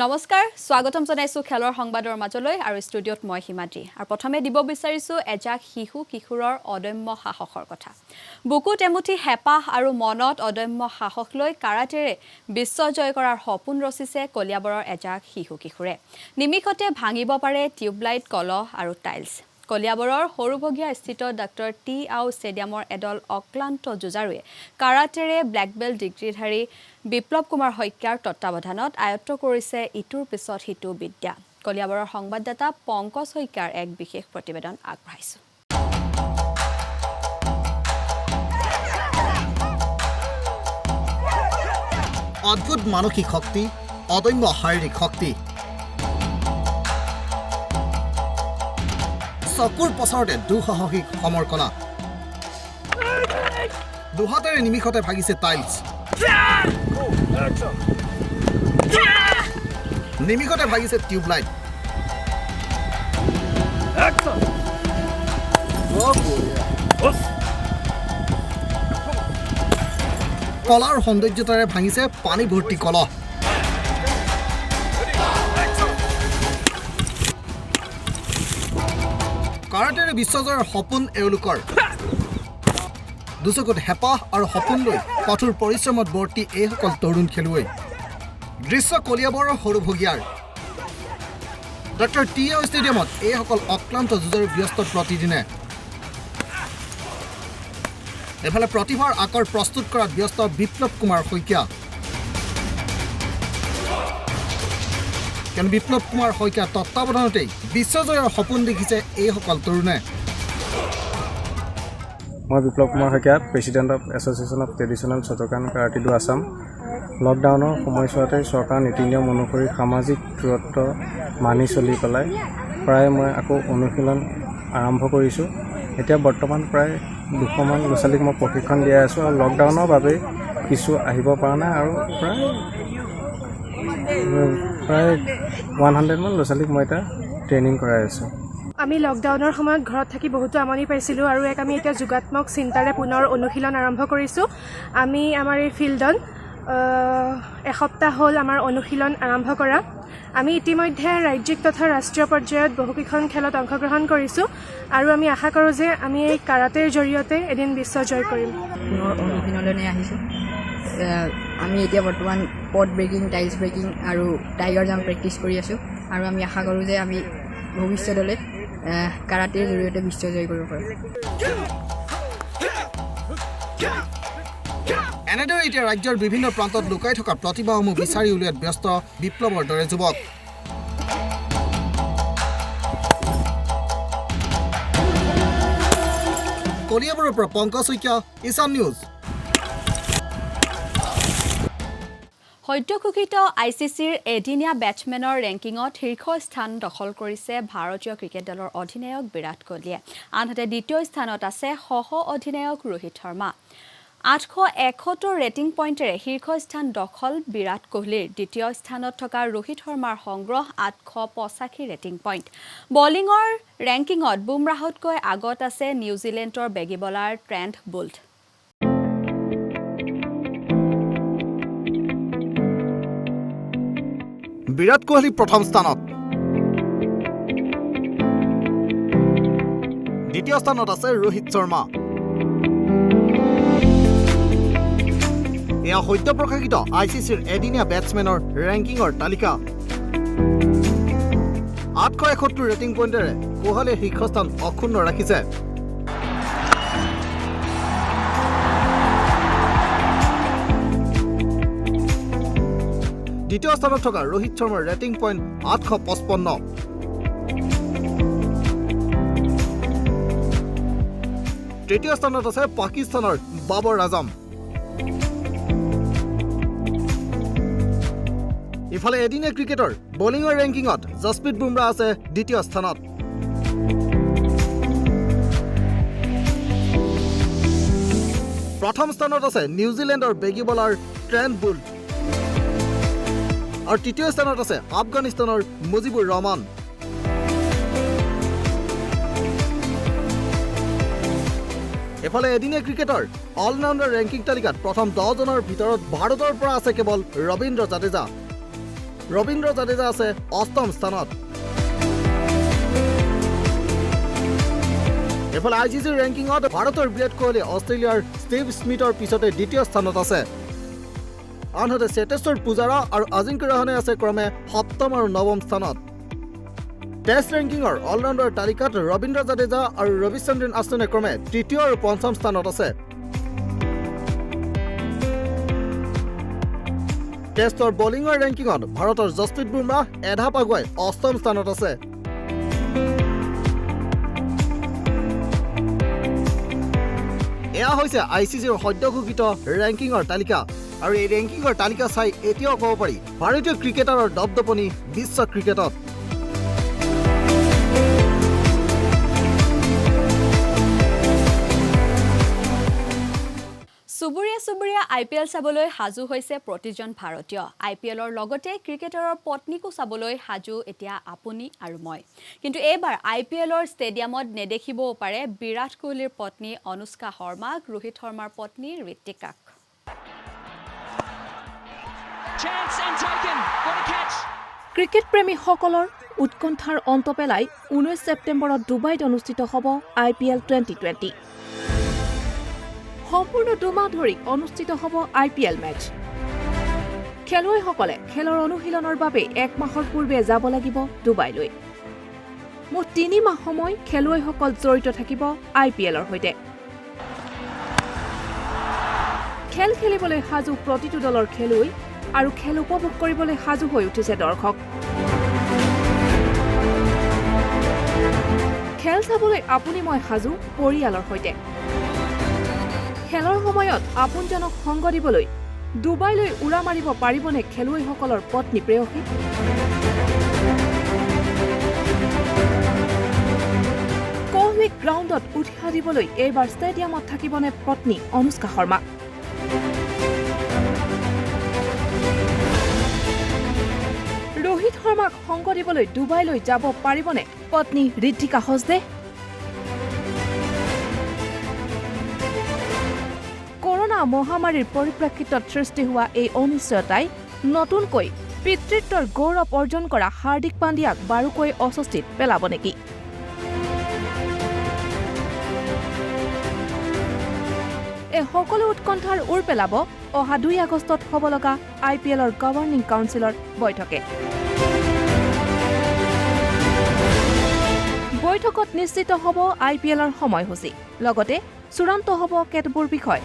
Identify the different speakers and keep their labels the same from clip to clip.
Speaker 1: নমস্কাৰ স্বাগতম জনাইছো খেলৰ সংবাদৰ মাজলৈ আৰু ষ্টুডিঅত মই হিমাদ্ৰী আৰু প্ৰথমে দিব বিচাৰিছো এজাক কিশোৰৰ অদম্য সাহসৰ কথা বুকুত এমুঠি হেপাহ আৰু মনত অদম্য সাহস লৈ কাৰাটেৰে বিশ্ব জয় কৰাৰ সপোন ৰচিছে কলিয়াবৰৰ এজাক কিশোৰে নিমিষতে ভাঙিব পাৰে টিউবলাইট কলহ আৰু টাইলছ কলিয়াবৰৰ সৰুভগীয়া স্থিত ডক্টৰ টি আও ষ্টেডিয়ামৰ এডল অক্লান্ত যুঁজাৰুৱে কাৰাটেৰে ব্লেক বেল্ট ডিগ্ৰীধাৰী বিপ্লৱ কুমাৰ শইকীয়াৰ তত্ত্বাৱধানত আয়ত্ত কৰিছে ইটোৰ পিছত সিটো বিদ্যা কলিয়াবৰৰ সংবাদদাতা পংকজ শইকীয়াৰ এক বিশেষ প্ৰতিবেদন আগবঢ়াইছো
Speaker 2: অদ্ভুত মানসিক শক্তি অদম্য শাৰীৰিক শক্তি চকুৰ পছৰতে দুঃসাহসিক সমৰ্কলা দুহাতেৰে নিমিষতে ভাগিছে টাইলছ নিমিষতে ভাগিছে টিউবলাইট কলাৰ সৌন্দৰ্যতাৰে ভাঙিছে পানী ভৰ্তি কলহ কাৰাটেৰে বিশ্বজয়ৰ সপোন এওঁলোকৰ দুচকুত হেপাহ আৰু সপোন লৈ কঠোৰ পৰিশ্ৰমত বৰ্তি এইসকল তৰুণ খেলুৱৈ দৃশ্য কলিয়াবৰৰ সৰুভগীয়াৰ ডক্টৰ টি আও ষ্টেডিয়ামত এইসকল অক্লান্ত যুঁজাৰু ব্যস্ত প্ৰতিদিনে এফালে প্ৰতিভাৰ আকৰ প্ৰস্তুত কৰাত ব্যস্ত বিপ্লৱ কুমাৰ শইকীয়া কাৰণ বিপ্লৱ কুমাৰ শইকীয়াৰ তত্ত্বাৱধানতেই বিশ্বজয়ৰ সপোন দেখিছে এইসকল তৰুণে
Speaker 3: মই Biplab Kumar Saikia president of association of traditional Shotokan karate do Assam লকডাউনৰ সময়ছোৱাতে চৰকাৰ নীতি নিয়ম অনুসৰি সামাজিক দূৰত্ব মানি চলি পেলাই প্ৰায় মই আকৌ অনুশীলন আৰম্ভ কৰিছোঁ এতিয়া বৰ্তমান প্ৰায় 200মান ল'ৰা ছোৱালীক মই প্ৰশিক্ষণ দিয়াই আছোঁ আৰু লকডাউনৰ বাবে কিছু আহিব পৰা নাই আৰু প্ৰায় 100মান ল'ৰা ছোৱালীক মই এতিয়া ট্ৰেইনিং কৰাই আছোঁ
Speaker 4: আমি লকডাউনৰ সময়ত ঘৰত থাকি বহুতো আমনি পাইছিলোঁ আৰু আমি এতিয়া যোগাত্মক চিন্তাৰে পুনৰ অনুশীলন আৰম্ভ কৰিছোঁ আমি আমাৰ এই ফিল্ডত এসপ্তাহ হ'ল আমাৰ অনুশীলন আৰম্ভ কৰা আমি ইতিমধ্যে ৰাজ্যিক তথা ৰাষ্ট্ৰীয় পৰ্যায়ত বহুকেইখন খেলত অংশগ্ৰহণ কৰিছোঁ আৰু আমি আশা কৰোঁ যে আমি এই কাৰাটেৰ জৰিয়তে এদিন বিশ্ব জয় কৰিম
Speaker 5: পুনৰ অনুশীলনলৈ আহিছোঁ আমি এতিয়া বৰ্তমান পট ব্ৰেকিং টাইলছ ব্ৰেকিং আৰু টাইগাৰ জাম্প প্ৰেক্টিছ কৰি আছোঁ আৰু আমি আশা কৰোঁ যে আমি ভৱিষ্যতলৈ কাৰাটেৰ জৰিয়তে বিশ্ব জয় কৰিব পাৰোঁ
Speaker 2: এনেদৰে এতিয়া ৰাজ্যৰ বিভিন্ন প্ৰান্তত লুকাই থকা প্ৰতিভাসমূহ বিচাৰি উলিওৱাত ব্যস্ত বিপ্লৱৰ দৰে যুৱক কলিয়াবৰৰ পৰা পংকজ শইকীয়া ঈশান নিউজ
Speaker 1: সদ্যঘোষিত ICCৰ এদিনীয়া বেটছমেনৰ ৰেংকিঙত শীৰ্ষ স্থান দখল কৰিছে ভাৰতীয় ক্ৰিকেট দলৰ অধিনায়ক বিৰাট কোহলীয়ে আনহাতে দ্বিতীয় স্থানত আছে সহ অধিনায়ক ৰোহিত শৰ্মা 871 ৰেটিং পইণ্টেৰে শীৰ্ষ স্থান দখল বিৰাট কোহলীৰ দ্বিতীয় স্থানত থকা ৰোহিত শৰ্মাৰ সংগ্ৰহ 885 ৰেটিং পইণ্ট বলিঙৰ ৰেংকিঙত বুমৰাহতকৈ আগত আছে নিউজিলেণ্ডৰ বেগী bowler Trent bolt
Speaker 2: Virat Kohli প্ৰথম স্থানত দ্বিতীয় স্থানত আছে ৰোহিত শৰ্মা এয়া সদ্য প্ৰকাশিত ICCৰ এদিনীয়া বেটছমেনৰ ৰেংকিঙৰ তালিকা 871 ৰেটিং পইণ্টেৰে কোহলীয়ে শীৰ্ষস্থান অক্ষুণ্ণ ৰাখিছে দ্বিতীয় স্থানত থকা ৰোহিত শৰ্মাৰ ৰেটিং পইণ্ট 855 তৃতীয় স্থানত আছে পাকিস্তানৰ বাবৰ আজম ইফালে এদিনীয়া ক্ৰিকেটৰ বলিঙৰ ৰেংকিঙত জসপ্ৰীত বুমৰাহ আছে দ্বিতীয় স্থানত প্ৰথম স্থানত আছে নিউজিলেণ্ডৰ বেগী বলাৰ ট্ৰেণ্ট বোল্ট আৰু তৃতীয় স্থানত আছে আফগানিস্তানৰ মুজিবুৰ ৰহমান এফালে এদিনীয়া ক্ৰিকেটৰ অলৰাউণ্ডাৰ ৰেংকিং তালিকাত প্ৰথম 10 জনৰ ভিতৰত ভাৰতৰ পৰা আছে কেৱল ৰবীন্দ্ৰ জাদেজা ৰবীন্দ্ৰ জাদেজা আছে 8ম স্থানত। এফালে ICC ৰেংকিঙত ভাৰতৰ বিৰাট কোহলি অষ্ট্ৰেলিয়াৰ ষ্টিভ স্মিথৰ পিছতে 2য় স্থানত আছে। আনহাতে চেতেশ্বৰ পূজাৰা আৰু আজিংক্য ৰাহানে আছে ক্ৰমে 7ম আৰু 9ম স্থানত। টেষ্ট ৰেংকিঙৰ অলৰাউণ্ডাৰ তালিকাত ৰবীন্দ্ৰ জাদেজা আৰু ৰবিচন্দ্ৰন আশ্বিনে ক্ৰমে 3য় আৰু 5ম স্থানত আছে। টেষ্টৰ বলিঙৰ ৰেংকিঙত ভাৰতৰ জসপ্ৰীত বুমৰাহ এঢাপ আগুৱাই 8ম স্থানত আছে। এয়া হৈছে ICCৰ সদ্য ঘোষিত ৰেংকিঙৰ তালিকা আৰু এই ৰেংকিঙৰ তালিকা চাই এতিয়াও ক'ব পাৰি ভাৰতীয় ক্ৰিকেটাৰৰ দপদপনি বিশ্ব ক্ৰিকেটত।
Speaker 1: চুবুৰীয়া চুবুৰীয়া IPL চাবলৈ সাজু হৈছে প্ৰতিজন ভাৰতীয়। IPLৰ লগতে ক্ৰিকেটাৰৰ পত্নীকো চাবলৈ সাজু এতিয়া আপুনি আৰু মই। কিন্তু এইবাৰ IPLৰ ষ্টেডিয়ামত নেদেখিবও পাৰে বিৰাট কোহলিৰ পত্নী অনুষ্কা শৰ্মাক, ৰোহিত শৰ্মাৰ পত্নী ঋতিকাক।
Speaker 6: ক্ৰিকেট প্ৰেমীসকলৰ উৎকণ্ঠাৰ অন্ত পেলাই 19 ছেপ্টেম্বৰত ডুবাইত অনুষ্ঠিত হ'ব IPL 2020। সম্পূৰ্ণ 2 মাহ ধৰি অনুষ্ঠিত হ'ব IPL মেচ। খেলুৱৈসকলে খেলৰ অনুশীলনৰ বাবে 1 মাহৰ পূৰ্বে যাব লাগিব ডুবাইলৈ। মুঠ 3 মাহ সময় খেলুৱৈসকল জড়িত থাকিব IPLৰ সৈতে। খেল খেলিবলৈ সাজু প্ৰতিটো দলৰ খেলুৱৈ আৰু খেল উপভোগ কৰিবলৈ সাজু হৈ উঠিছে দৰ্শক। খেল চাবলৈ আপুনি মই সাজু পৰিয়ালৰ সৈতে। খেলৰ সময়ত আপোনজনক সংগ দিবলৈ ডুবাইলৈ উৰা মাৰিব পাৰিবনে খেলুৱৈসকলৰ পত্নী প্ৰেয়সী? কোহলিক গ্ৰাউণ্ডত উঠিয়া দিবলৈ এইবাৰ ষ্টেডিয়ামত থাকিবনে পত্নী অনুষ্কা শৰ্মা? ৰোহিত শৰ্মাক সংগ দিবলৈ ডুবাইলৈ যাব পাৰিবনে পত্নী ঋতিকা হছদে? কৰোনা মহামাৰীৰ পৰিপ্ৰেক্ষিতত সৃষ্টি হোৱা এই অনিশ্চয়তাই নতুনকৈ পিতৃত্বৰ গৌৰৱ অৰ্জন কৰা হাৰ্দিক পাণ্ডিয়াক বাৰুকৈ অস্বস্তিত পেলাব নেকি? এই সকলো উৎকণ্ঠাৰ উৰ পেলাব অহা 2 আগষ্টত হ'ব লগা IPLৰ গভৰ্নিং কাউন্সিলৰ বৈঠকে। বৈঠকত নিশ্চিত হ'ব IPLৰ সময়সূচী, লগতে চূড়ান্ত হ'ব কেতবোৰ বিষয়।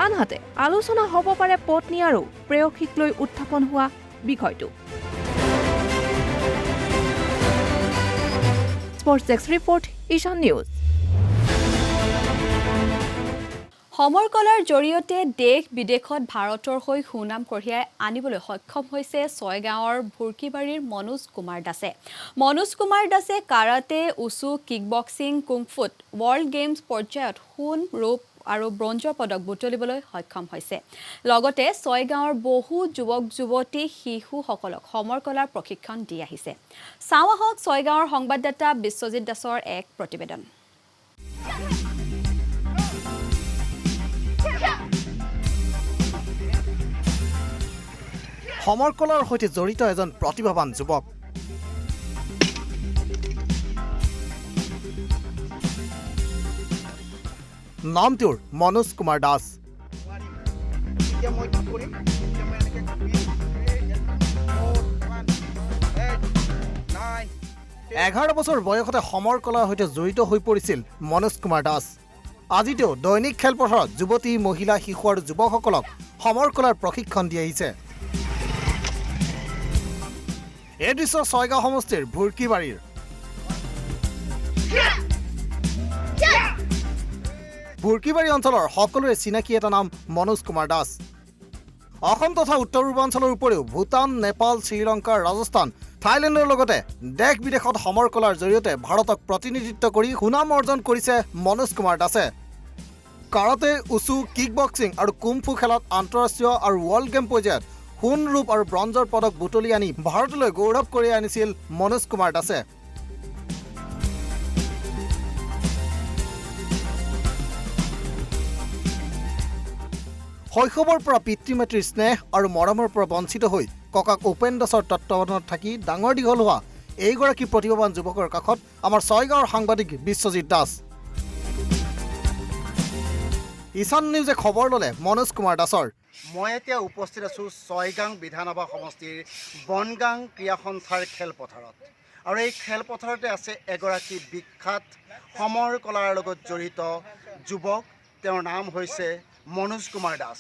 Speaker 6: আনহাতে আলোচনা হ'ব পাৰে পত্নী আৰু প্ৰেয়সীক লৈ উত্থাপন হোৱা বিষয়টো। স্পৰ্টছ ডেস্ক ৰিপৰ্ট, ঈশান নিউজ।
Speaker 1: সমৰ কলাৰ জৰিয়তে দেশ বিদেশত ভাৰতৰ হৈ সুনাম কঢ়িয়াই আনিবলৈ সক্ষম হৈছে ছয়গাঁৱৰ ভুৰকিবাৰীৰ মনোজ কুমাৰ দাসে। মনোজ কুমাৰ দাসে কাৰাটে, উচু, কিকবক্সিং, কুংফুত ৱৰ্ল্ড গেমছ পৰ্যায়ত সোণ, ৰূপ আৰু ব্ৰঞ্জৰ পদক বুটলিবলৈ সক্ষম হৈছে। লগতে ছয়গাঁৱৰ বহু যুৱক যুৱতী শিশুসকলক সমৰ কলাৰ প্ৰশিক্ষণ দি আহিছে। চাওঁ আহক ছয়গাঁৱৰ সংবাদদাতা বিশ্বজিৎ দাসৰ এক প্ৰতিবেদন।
Speaker 2: সমৰ কলাৰ সৈতে জড়িত এজন প্ৰতিভাৱান যুৱক। নাম তেওঁৰ মনোজ কুমাৰ দাস। 11 বছৰ বয়সতে সমৰ কলাৰ সৈতে জড়িত হৈ পৰিছিল মনোজ কুমাৰ দাস। আজি তেওঁ দৈনিক খেলপথাৰত যুৱতী, মহিলা, শিশু আৰু যুৱকসকলক সমৰ কলাৰ প্ৰশিক্ষণ দি আহিছে। এই দৃশ্য ছয়গাঁও সমষ্টিৰ ভুৰকিবাৰীৰ। ভুৰকিবাৰী অঞ্চলৰ সকলোৰে চিনাকি এটা নাম মনোজ কুমাৰ দাস। অসম তথা উত্তৰ পূৰ্বাঞ্চলৰ উপৰিও ভূটান, নেপাল, শ্ৰীলংকা, ৰাজস্থান, থাইলেণ্ডৰ লগতে দেশ বিদেশত সমৰ কলাৰ জৰিয়তে ভাৰতক প্ৰতিনিধিত্ব কৰি সুনাম অৰ্জন কৰিছে মনোজ কুমাৰ দাসে। কাৰাটে, উচু, কিকবক্সিং আৰু কুমফু খেলত আন্তঃৰাষ্ট্ৰীয় আৰু ৱৰ্ল্ড গেম পৰ্যায়ত সোণ, ৰূপ আৰু ব্ৰঞ্জৰ পদক বুটলি আনি ভাৰতলৈ গৌৰৱ কঢ়িয়াই আনিছিল মনোজ কুমাৰ দাসে। শৈশৱৰ পৰা পিতৃ মাতৃৰ স্নেহ আৰু মৰমৰ পৰা বঞ্চিত হৈ ককাক উপেন দাসৰ তত্বাৱধানত থাকি ডাঙৰ দীঘল হোৱা এইগৰাকী প্ৰতিভাৱান যুৱকৰ কাষত আমাৰ ছয়গাঁৱৰ সাংবাদিক বিশ্বজিৎ দাস। ঈশান নিউজে খবৰ ল'লে মনোজ কুমাৰ দাসৰ।
Speaker 7: মই এতিয়া উপস্থিত আছোঁ ছয়গাঁও বিধানসভা সমষ্টিৰ বনগাং ক্ৰীড়া সন্থাৰ খেলপথাৰত আৰু এই খেলপথাৰতে আছে এগৰাকী বিখ্যাত সমৰ কলাৰ লগত জড়িত যুৱক। তেওঁৰ নাম হৈছে মনোজ কুমাৰ দাস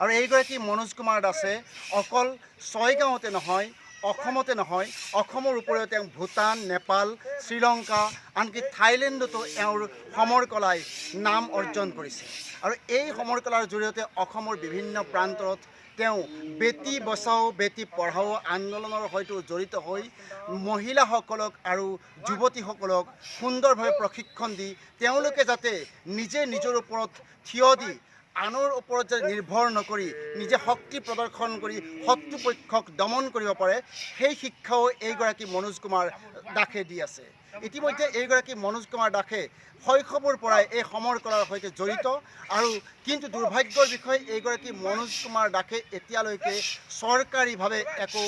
Speaker 7: আৰু এইগৰাকী মনোজ কুমাৰ দাসে অকল ছয়গাঁৱতে নহয় অসমতে নহয় অসমৰ উপৰিও তেওঁ ভূটান, নেপাল, শ্ৰীলংকা আনকি থাইলেণ্ডতো এওঁৰ সমৰ কলাই নাম অৰ্জন কৰিছে আৰু এই সমৰ কলাৰ জৰিয়তে অসমৰ বিভিন্ন প্ৰান্তত তেওঁ বেটী বচাও বেটী পঢ়াও আন্দোলনৰ হয়তো জড়িত হৈ মহিলাসকলক আৰু যুৱতীসকলক সুন্দৰভাৱে প্ৰশিক্ষণ দি তেওঁলোকে যাতে নিজে নিজৰ ওপৰত থিয় দি আনৰ ওপৰত যে নিৰ্ভৰ নকৰি নিজে শক্তি প্ৰদৰ্শন কৰি শত্ৰুপক্ষক দমন কৰিব পাৰে সেই শিক্ষাও এইগৰাকী মনোজ কুমাৰ দাসে দি আছে। ইতিমধ্যে এইগৰাকী মনোজ কুমাৰ দাসে শৈশৱৰ পৰাই এই সমৰ কলাৰ সৈতে জড়িত আৰু কিন্তু দুৰ্ভাগ্যৰ বিষয় এইগৰাকী মনোজ কুমাৰ দাসে এতিয়ালৈকে চৰকাৰীভাৱে একো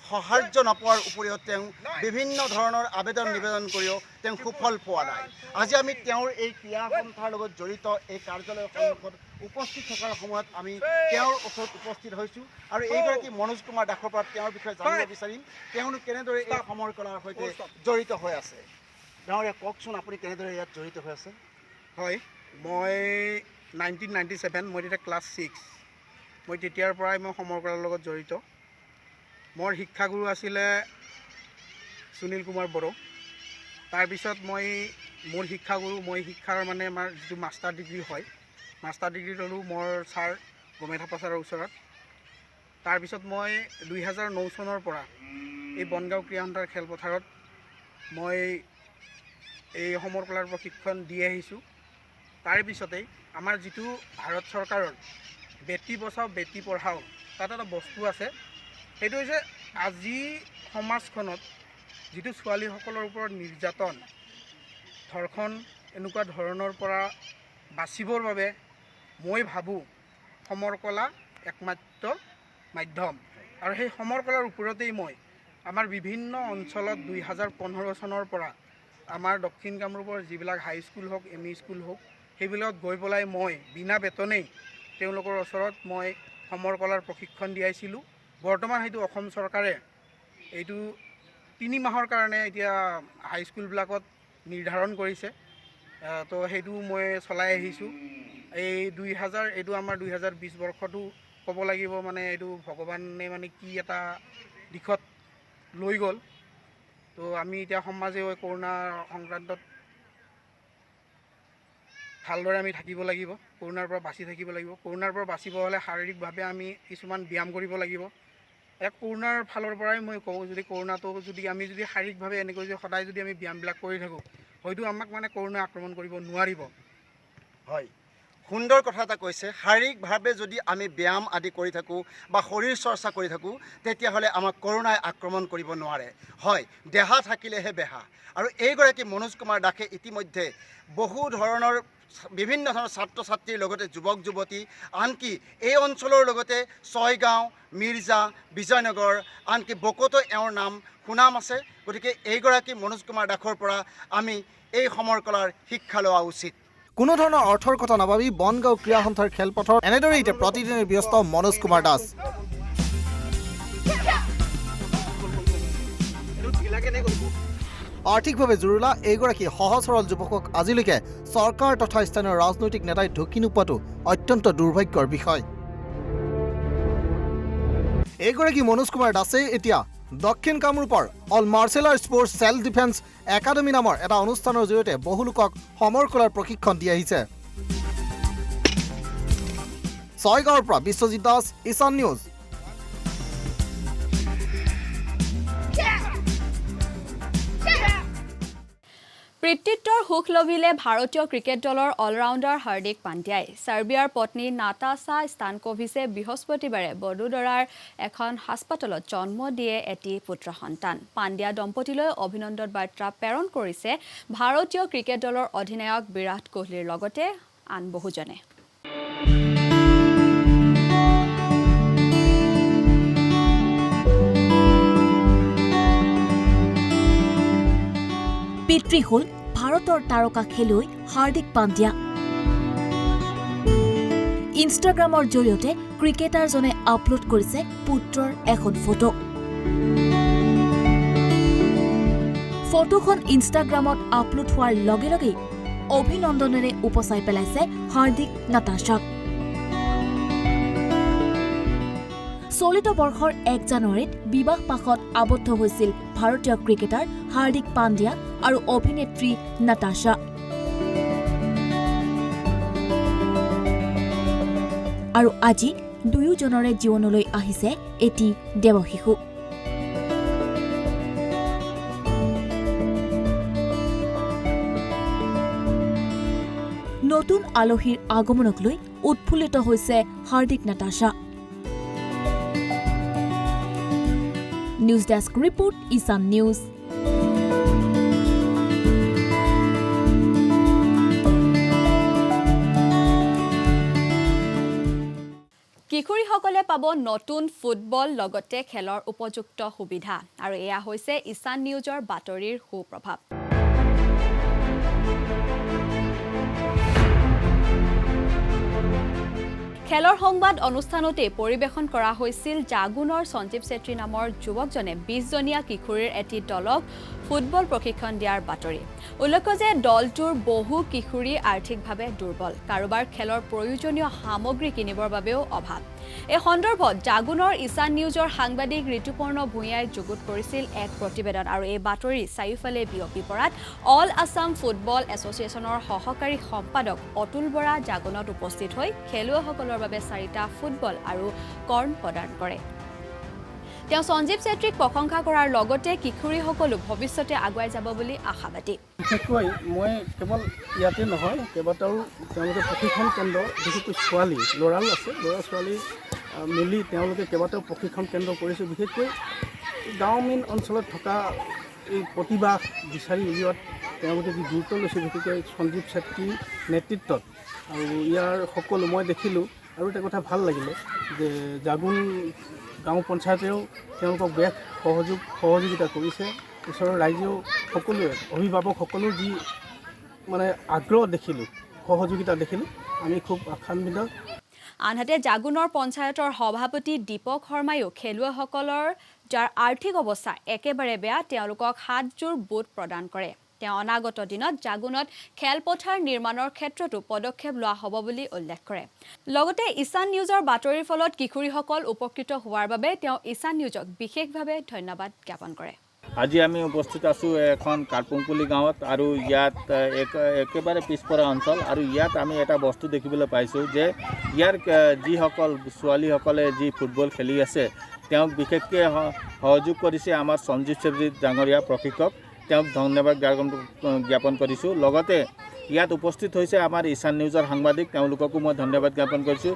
Speaker 7: সাহায্য নপোৱাৰ উপৰিও তেওঁ বিভিন্ন ধৰণৰ আবেদন নিবেদন কৰিও তেওঁ সুফল পোৱা নাই। আজি আমি তেওঁৰ এই ক্ৰীড়া সন্থাৰ লগত জড়িত এই কাৰ্যালয়ৰ সন্মুখত উপস্থিত থকাৰ সময়ত আমি তেওঁৰ ওচৰত উপস্থিত হৈছোঁ আৰু এইগৰাকী মনোজ কুমাৰ দাসৰ পৰা তেওঁৰ বিষয়ে জানিব বিচাৰিম তেওঁলোক কেনেদৰে এই সমৰ কলাৰ সৈতে জড়িত হৈ আছে। ডাঙৰীয়া কওকচোন আপুনি কেনেদৰে ইয়াত জড়িত হৈ আছে?
Speaker 8: হয়, মই 1997 মই তেতিয়া ক্লাছ 6 মই তেতিয়াৰ পৰাই মই সমৰ কলাৰ লগত জড়িত। মোৰ শিক্ষাগুৰু আছিলে সুনীল কুমাৰ বড়ো। তাৰপিছত মই মোৰ শিক্ষাগুৰু মই শিক্ষাৰ মানে আমাৰ যিটো মাষ্টাৰ ডিগ্ৰী হয় মাষ্টাৰ ডিগ্ৰী ল'লোঁ মোৰ ছাৰ গমেধ প্ৰচাৰৰ ওচৰত। তাৰপিছত মই 2009 চনৰ পৰা এই বনগাঁও ক্ৰীড়া সন্থাৰ খেলপথাৰত মই এই সমৰ কলাৰ প্ৰশিক্ষণ দি আহিছোঁ। তাৰ পিছতেই আমাৰ যিটো ভাৰত চৰকাৰৰ বেটী বচাও বেটী পঢ়াও তাত এটা বস্তু আছে, সেইটো হৈছে আজি সমাজখনত যিটো ছোৱালীসকলৰ ওপৰত নিৰ্যাতন ধৰ্ষণ এনেকুৱা ধৰণৰ পৰা বাচিবৰ বাবে মই ভাবোঁ সমৰ কলা একমাত্ৰ মাধ্যম আৰু সেই সমৰ কলাৰ ওপৰতেই মই আমাৰ বিভিন্ন অঞ্চলত 2015 চনৰ পৰা আমাৰ দক্ষিণ কামৰূপৰ যিবিলাক হাই স্কুল হওক এম ই স্কুল হওক সেইবিলাকত গৈ পেলাই মই বিনা বেতনেই তেওঁলোকৰ ওচৰত মই সমৰ কলাৰ প্ৰশিক্ষণ দিয়াইছিলোঁ। বৰ্তমান সেইটো অসম চৰকাৰে এইটো 3 মাহৰ কাৰণে এতিয়া হাইস্কুলবিলাকত নিৰ্ধাৰণ কৰিছে, তো সেইটো মই চলাই আহিছোঁ। এইটো আমাৰ 2020 বৰ্ষটো ক'ব লাগিব মানে এইটো ভগৱানে মানে কি এটা দিশত লৈ গ'ল। তো আমি এতিয়া সমাজেও কৰোণা সংক্ৰান্তত ভালদৰে আমি থাকিব লাগিব, কৰোণাৰ পৰা বাচি থাকিব লাগিব। কৰোণাৰ পৰা বাচিব হ'লে শাৰীৰিকভাৱে আমি কিছুমান ব্যায়াম কৰিব লাগিব। কৰোণাৰ ফালৰ পৰাই মই কওঁ যদি কৰোণাটো যদি আমি শাৰীৰিকভাৱে এনেকৈ যদি সদায় যদি আমি ব্যায়ামবিলাক কৰি থাকোঁ হয়তো আমাক মানে কৰোণা আক্ৰমণ কৰিব নোৱাৰিব।
Speaker 7: হয়, সুন্দৰ কথা এটা কৈছে। শাৰীৰিকভাৱে যদি আমি ব্যায়াম আদি কৰি থাকোঁ বা শৰীৰ চৰ্চা কৰি থাকোঁ তেতিয়াহ'লে আমাক কৰোণাই আক্ৰমণ কৰিব নোৱাৰে। হয়, দেহা থাকিলেহে বেহা আৰু এইগৰাকী মনোজ কুমাৰ দাসে ইতিমধ্যে বিভিন্ন ধৰণৰ ছাত্ৰ ছাত্ৰীৰ লগতে যুৱক যুৱতী আনকি এই অঞ্চলৰ লগতে ছয়গাঁও, মিৰ্জা, বিজয়নগৰ আনকি বকতো এওঁৰ নাম সুনাম আছে। গতিকে এইগৰাকী মনোজ কুমাৰ দাসৰ পৰা আমি এই সমৰ কলাৰ শিক্ষা লোৱা উচিত।
Speaker 2: কোনো ধৰণৰ অৰ্থৰ কথা নাভাবি বনগাঁও ক্ৰীড়া সন্থাৰ খেলপথাৰত এনেদৰে এতিয়া প্ৰতিদিনে ব্যস্ত মনোজ কুমাৰ দাস। আৰ্থিকভাৱে জুৰুলা এইগৰাকী সহজ সৰল যুৱকক আজিলৈকে চৰকাৰ তথা স্থানীয় ৰাজনৈতিক নেতাই ঢুকি নোপোৱাটো অত্যন্ত দুৰ্ভাগ্যৰ বিষয়। এইগৰাকী মনোজ কুমাৰ দাসে এতিয়া দক্ষিণ কামৰূপৰ all martial art sports self defence academy নামৰ এটা অনুষ্ঠানৰ জৰিয়তে বহু লোকক সমৰ কলাৰ প্ৰশিক্ষণ দি আহিছে। ছয়গাঁৱৰ পৰা বিশ্বজিৎ দাস, ঈশান নিউজ।
Speaker 1: পিতৃত্বৰ সুখ লভিলে ভাৰতীয় ক্ৰিকেট দলৰ অলৰাউণ্ডাৰ হাৰ্দিক পাণ্ডিয়াই। ছাৰ্বিয়াৰ পত্নী নাতাছা ষ্টানকোভিছে বৃহস্পতিবাৰে বডোদৰাৰ এখন হাস্পতালত জন্ম দিয়ে এটি পুত্ৰ সন্তান। পাণ্ডিয়া দম্পতীলৈ অভিনন্দন বাৰ্তা প্ৰেৰণ কৰিছে ভাৰতীয় ক্ৰিকেট দলৰ অধিনায়ক বিৰাট কোহলিৰ লগতে আন বহুজনে।
Speaker 9: পিতৃ হ'ল ভাৰতৰ তাৰকা খেলুৱৈ হাৰ্দিক পাণ্ডিয়া। ইনষ্টাগ্ৰামৰ জৰিয়তে ক্ৰিকেটাৰজনে আপলোড কৰিছে পুত্ৰৰ এখন ফটো। ফটোখন ইনষ্টাগ্ৰামত আপলোড হোৱাৰ লগে লগেই অভিনন্দনেৰে উপচাই পেলাইছে হাৰ্দিক নাটাছাক। চলিত বৰ্ষৰ 1 জানুৱাৰীত বিবাহ পাশত আবদ্ধ হৈছিল ভাৰতীয় ক্ৰিকেটাৰ হাৰ্দিক পাণ্ডিয়া আৰু অভিনেত্ৰী নাটাছা। আৰু আজি দুয়োজনৰে জীৱনলৈ আহিছে এটি দেৱশিশু। নতুন আলহীৰ আগমনক লৈ উৎফুল্লিত হৈছে Hardik Natasha. News desk report, ইছান নিউজ।
Speaker 1: কিশোৰীসকলে পাব নতুন ফুটবল লগতে খেলৰ উপযুক্ত সুবিধা আৰু এয়া হৈছে ইছান নিউজৰ বাতৰিৰ সুপ্ৰভাৱ। খেলৰ সংবাদ অনুষ্ঠানতে পৰিৱেশন কৰা হৈছিল জাগুনৰ সঞ্জীৱ ছেত্ৰী নামৰ যুৱকজনে 20জনীয়া কিশোৰীৰ এটি দলক ফুটবল প্ৰশিক্ষণ দিয়াৰ বাতৰি। উল্লেখ্য যে দলটোৰ বহু কিশোৰী আৰ্থিকভাৱে দুৰ্বল, কাৰোবাৰ খেলৰ প্ৰয়োজনীয় সামগ্ৰী কিনিবৰ বাবেও অভাৱ। এই সন্দৰ্ভত জাগুনৰ ইছান নিউজৰ সাংবাদিক ঋতুপৰ্ণ ভূঞাই যুগুত কৰিছিল এক প্ৰতিবেদন আৰু এই বাতৰি চাৰিওফালে বিয়পি পৰাত অল আছাম ফুটবল এছ'চিয়েশ্যনৰ সহকাৰী সম্পাদক অতুল বৰা জাগুনত উপস্থিত হৈ খেলুৱৈসকলৰ বাবে 4টা ফুটবল আৰু কৰ্ণ প্ৰদান কৰে। তেওঁ সঞ্জীৱ ছেত্ৰীক প্ৰশংসা কৰাৰ লগতে কিশোৰীসকলো ভৱিষ্যতে আগুৱাই যাব বুলি আশাবাদী।
Speaker 8: বিশেষকৈ মই কেৱল ইয়াতে নহয়, কেইবাটাও তেওঁলোকে প্ৰশিক্ষণ কেন্দ্ৰ, বিশেষকৈ ছোৱালী ল'ৰাও আছে, ল'ৰা ছোৱালী মিলি তেওঁলোকে কেইবাটাও প্ৰশিক্ষণ কেন্দ্ৰ কৰিছে। বিশেষকৈ গ্ৰামীণ অঞ্চলত থকা এই প্ৰতিভা বিচাৰি উলিওৱাত তেওঁলোকে যি গুৰুত্ব লৈছে, বিশেষকৈ সঞ্জীৱ ছেত্ৰীৰ নেতৃত্বত। আৰু ইয়াৰ সকলো মই দেখিলোঁ আৰু এটা কথা ভাল লাগিলে যে জাগুন গাঁও পঞ্চায়তেও তেওঁলোকক বেশ সহযোগিতা কৰিছে। ওচৰৰ ৰাইজেও সকলোৱে, অভিভাৱকসকলো যি মানে আগ্ৰহ দেখিলোঁ, সহযোগিতা দেখিলোঁ, আমি খুব আশান্বিত।
Speaker 1: আনহাতে জাগুনৰ পঞ্চায়তৰ সভাপতি দীপক শৰ্মায়ো খেলুৱৈসকলৰ যাৰ আৰ্থিক অৱস্থা একেবাৰে বেয়া তেওঁলোকক 7যোৰ বুট প্ৰদান কৰে। তেওঁ অনাগত দিনত জাগুনত খেলপথাৰ নিৰ্মাণৰ ক্ষেত্ৰতো পদক্ষেপ লোৱা হ'ব বুলি উল্লেখ কৰে। লগতে ইছান নিউজৰ বাতৰিৰ ফলত কিশোৰীসকল উপকৃত হোৱাৰ বাবে তেওঁ ইছান নিউজক বিশেষভাৱে ধন্যবাদ জ্ঞাপন কৰে।
Speaker 10: আজি আমি উপস্থিত আছোঁ এখন কাৰ্পুংকুলি গাঁৱত আৰু ইয়াত একেবাৰে পিছপৰা অঞ্চল আৰু ইয়াত আমি এটা বস্তু দেখিবলৈ পাইছোঁ যে ইয়াৰ যিসকল ছোৱালীসকলে যি ফুটবল খেলি আছে তেওঁক বিশেষকৈ সহযোগ কৰিছে আমাৰ সঞ্জীৱ ছেত্ৰী ডাঙৰীয়া প্ৰশিক্ষক, তেওঁক ধন্যবাদ জ্ঞাপন কৰিছোঁ। লগতে ইয়াত উপস্থিত হৈছে আমাৰ ইছান নিউজৰ সাংবাদিক, তেওঁলোককো মই ধন্যবাদ জ্ঞাপন কৰিছোঁ।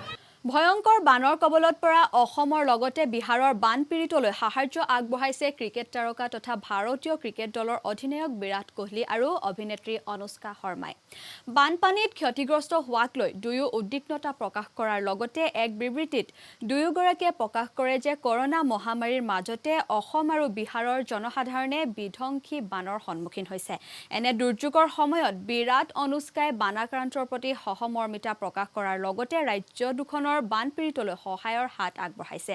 Speaker 1: ভয়ংকৰ বানৰ কবলত পৰা অসমৰ লগতে বিহাৰৰ বানপীড়িতলৈ সাহায্য আগবঢ়াইছে ক্ৰিকেট তাৰকা তথা ভাৰতীয় ক্ৰিকেট দলৰ অধিনায়ক বিৰাট কোহলি আৰু অভিনেত্ৰী অনুষ্কা শৰ্মাই। বানপানীত ক্ষতিগ্ৰস্ত হোৱাক লৈ দুয়ো উদ্বিগ্নতা প্ৰকাশ কৰাৰ লগতে এক বিবৃতিত দুয়োগৰাকীয়ে প্ৰকাশ কৰে যে কৰোনা মহামাৰীৰ মাজতে অসম আৰু বিহাৰৰ জনসাধাৰণে বিধ্বংসী বানৰ সন্মুখীন হৈছে। এনে দুৰ্যোগৰ সময়ত বিৰাট অনুষ্কাই বানাক্ৰান্তৰ প্ৰতি সহমৰ্মিতা প্ৰকাশ কৰাৰ লগতে ৰাজ্য দুখনৰ বানপীড়িতলৈ সহায়ৰ হাত আগবঢ়াইছে।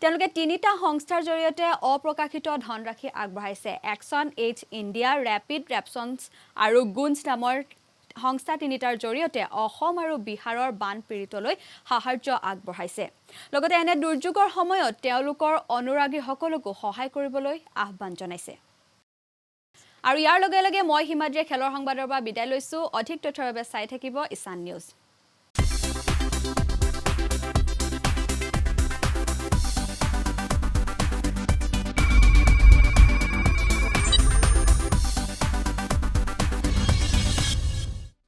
Speaker 1: তেওঁলোকে 3টা সংস্থাৰ জৰিয়তে অপ্ৰকাশিত ধনৰাশি আগবঢ়াইছে। Action aid India, rapid response আৰু গুঞ্জ নামৰ সংস্থা 3টাৰ জৰিয়তে অসম আৰু বিহাৰৰ বানপীড়িতলৈ সাহায্য আগবঢ়াইছে। লগতে এনে দুৰ্যোগৰ সময়ত তেওঁলোকৰ অনুৰাগীসকলকো সহায় কৰিবলৈ আহ্বান জনাইছে। আৰু ইয়াৰ লগে লগে মই হিমাদ্ৰীয়ে খেলৰ সংবাদৰ পৰা বিদায় লৈছোঁ। অধিক তথ্যৰ বাবে চাই থাকিব ইছান নিউজ।